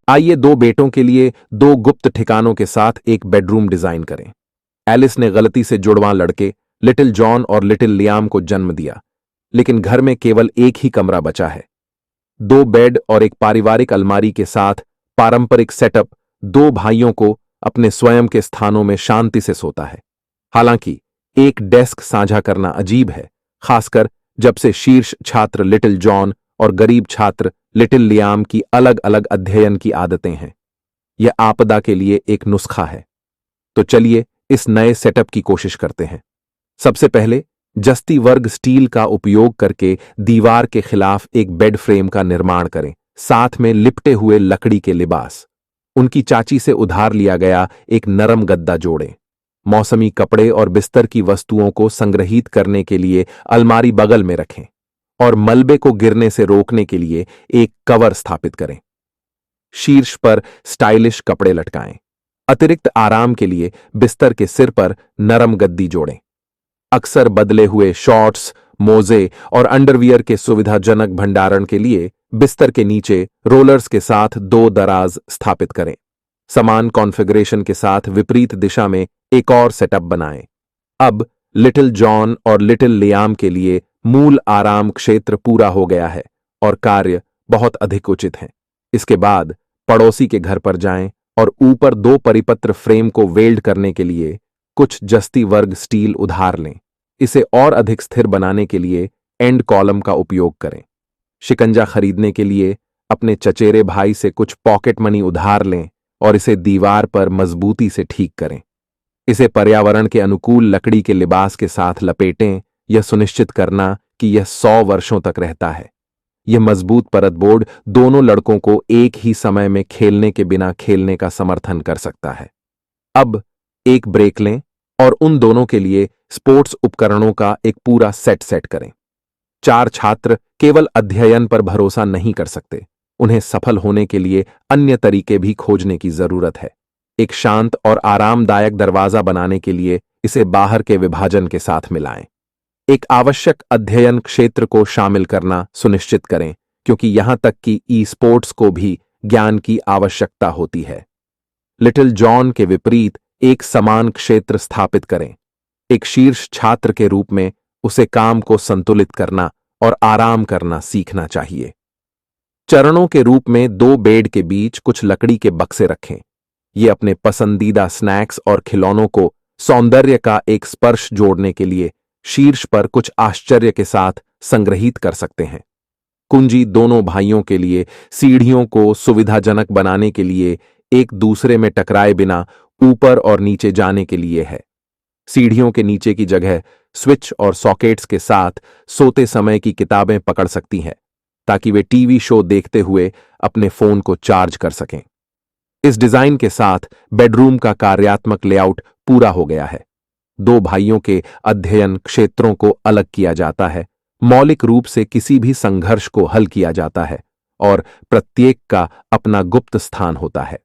आइए दो बेटों के लिए दो गुप्त ठिकानों के साथ एक बेडरूम डिजाइन करें। एलिस ने गलती से जुड़वां लड़के लिटिल जॉन और लिटिल लियाम को जन्म दिया, लेकिन घर में केवल एक ही कमरा बचा है। दो बेड और एक पारिवारिक अलमारी के साथ पारंपरिक सेटअप दो भाइयों को अपने स्वयं के स्थानों में शांति से सोता है। हालांकि एक डेस्क साझा करना अजीब है, खासकर जब से शीर्ष छात्र लिटिल जॉन और गरीब छात्र लिटिल लियाम की अलग अलग अध्ययन की आदतें हैं। यह आपदा के लिए एक नुस्खा है। तो चलिए इस नए सेटअप की कोशिश करते हैं। सबसे पहले जस्ती वर्ग स्टील का उपयोग करके दीवार के खिलाफ एक बेड फ्रेम का निर्माण करें, साथ में लिपटे हुए लकड़ी के लिबास। उनकी चाची से उधार लिया गया एक नरम गद्दा जोड़ें। मौसमी कपड़े और बिस्तर की वस्तुओं को संग्रहित करने के लिए अलमारी बगल में रखें और मलबे को गिरने से रोकने के लिए एक कवर स्थापित करें। शीर्ष पर स्टाइलिश कपड़े लटकाएं। अतिरिक्त आराम के लिए बिस्तर के सिर पर नरम गद्दी जोड़ें। अक्सर बदले हुए शॉर्ट्स, मोजे और अंडरवियर के सुविधाजनक भंडारण के लिए बिस्तर के नीचे रोलर्स के साथ दो दराज स्थापित करें। समान कॉन्फ़िगरेशन के साथ विपरीत दिशा में एक और सेटअप बनाएं। अब लिटिल जॉन और लिटिल लियाम के लिए मूल आराम क्षेत्र पूरा हो गया है और कार्य बहुत अधिक उचित है। इसके बाद पड़ोसी के घर पर जाएं और ऊपर दो परिपत्र फ्रेम को वेल्ड करने के लिए कुछ जस्ती वर्ग स्टील उधार लें। इसे और अधिक स्थिर बनाने के लिए एंड कॉलम का उपयोग करें। शिकंजा खरीदने के लिए अपने चचेरे भाई से कुछ पॉकेट मनी उधार लें और इसे दीवार पर मजबूती से ठीक करें। इसे पर्यावरण के अनुकूल लकड़ी के लिबास के साथ लपेटें, यह सुनिश्चित करना कि यह 100 वर्षों तक रहता है। यह मजबूत परत बोर्ड दोनों लड़कों को एक ही समय में खेलने के बिना खेलने का समर्थन कर सकता है। अब एक ब्रेक लें और उन दोनों के लिए स्पोर्ट्स उपकरणों का एक पूरा सेट करें। 4 छात्र केवल अध्ययन पर भरोसा नहीं कर सकते, उन्हें सफल होने के लिए अन्य तरीके भी खोजने की जरूरत है। एक शांत और आरामदायक दरवाजा बनाने के लिए इसे बाहर के विभाजन के साथ मिलाएं। एक आवश्यक अध्ययन क्षेत्र को शामिल करना सुनिश्चित करें, क्योंकि यहां तक कि ई स्पोर्ट्स को भी ज्ञान की आवश्यकता होती है। लिटिल जॉन के विपरीत एक समान क्षेत्र स्थापित करें। एक शीर्ष छात्र के रूप में उसे काम को संतुलित करना और आराम करना सीखना चाहिए। चरणों के रूप में 2 बेड के बीच कुछ लकड़ी के बक्से रखें। ये अपने पसंदीदा स्नैक्स और खिलौनों को सौंदर्य का एक स्पर्श जोड़ने के लिए शीर्ष पर कुछ आश्चर्य के साथ संग्रहित कर सकते हैं। कुंजी दोनों भाइयों के लिए सीढ़ियों को सुविधाजनक बनाने के लिए एक दूसरे में टकराए बिना ऊपर और नीचे जाने के लिए है। सीढ़ियों के नीचे की जगह स्विच और सॉकेट्स के साथ सोते समय की किताबें पकड़ सकती हैं, ताकि वे टीवी शो देखते हुए अपने फोन को चार्ज कर सकें। इस डिजाइन के साथ बेडरूम का कार्यात्मक लेआउट पूरा हो गया है। 2 भाइयों के अध्ययन क्षेत्रों को अलग किया जाता है, मौलिक रूप से किसी भी संघर्ष को हल किया जाता है और प्रत्येक का अपना गुप्त स्थान होता है।